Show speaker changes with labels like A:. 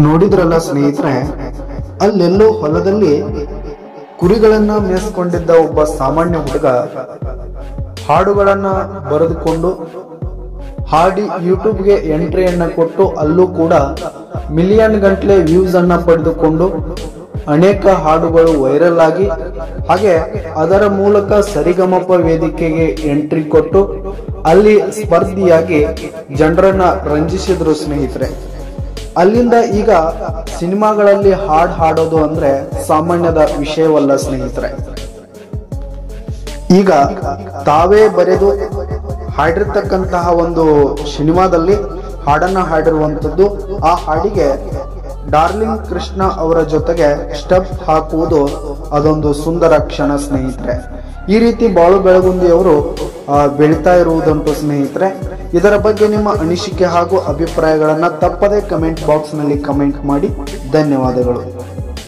A: ನೋಡಿದ್ರಲ್ಲ ಸ್ನೇಹಿತರೆ, ಅಲ್ಲೆಲ್ಲೋ ಹೊಲದಲ್ಲಿ ಕುರಿಗಳನ್ನ ಮೇಯಿಸ್ಕೊಂಡಿದ್ದ ಒಬ್ಬ ಸಾಮಾನ್ಯ ಹುಡುಗ ಹಾಡುಗಳನ್ನ ಬರೆದುಕೊಂಡು ಹಾಡಿ ಯೂಟ್ಯೂಬ್ಗೆ ಎಂಟ್ರಿಯನ್ನ ಕೊಟ್ಟು ಅಲ್ಲೂ ಕೂಡ ಮಿಲಿಯನ್ ಗಂಟ್ಲೆ ವ್ಯೂಸ್ ಅನ್ನ ಪಡೆದುಕೊಂಡು ಅನೇಕ ಹಾಡುಗಳು ವೈರಲ್ ಆಗಿ ಹಾಗೆ ಅದರ ಮೂಲಕ ಸರಿಗಮಪ ವೇದಿಕೆಗೆ ಎಂಟ್ರಿ ಕೊಟ್ಟು ಅಲ್ಲಿ ಸ್ಪರ್ಧಿಯಾಗಿ ಜನರನ್ನ ರಂಜಿಸಿದ್ರು ಸ್ನೇಹಿತರೆ. ಅಲ್ಲಿಂದ ಈಗ ಸಿನಿಮಾಗಳಲ್ಲಿ ಹಾಡೋದು ಅಂದ್ರೆ ಸಾಮಾನ್ಯದ ವಿಷಯವಲ್ಲ ಸ್ನೇಹಿತರೆ. ಈಗ ತಾವೇ ಬರೆದು ಹಾಡಿರ್ತಕ್ಕಂತಹ ಒಂದು ಸಿನಿಮಾದಲ್ಲಿ ಹಾಡನ್ನ ಹಾಡಿರುವಂತದ್ದು, ಆ ಹಾಡಿಗೆ ಡಾರ್ಲಿಂಗ್ ಕೃಷ್ಣ ಅವರ ಜೊತೆಗೆ ಸ್ಟೆಪ್ ಹಾಕುವುದು ಅದೊಂದು ಸುಂದರ ಕ್ಷಣ ಸ್ನೇಹಿತರೆ. ಈ ರೀತಿ ಬಾಳು ಬೆಳಗುಂದಿ ಅವರು ಬೆಳೀತಾ ಇರುವುದಂಟು ಸ್ನೇಹಿತರೆ. ಇದರ ಬಗ್ಗೆ ನಿಮ್ಮ ಅನಿಸಿಕೆ ಹಾಗೂ ಅಭಿಪ್ರಾಯಗಳನ್ನ ತಪ್ಪದೇ ಕಮೆಂಟ್ ಬಾಕ್ಸ್ ನಲ್ಲಿ ಕಮೆಂಟ್ ಮಾಡಿ. ಧನ್ಯವಾದಗಳು.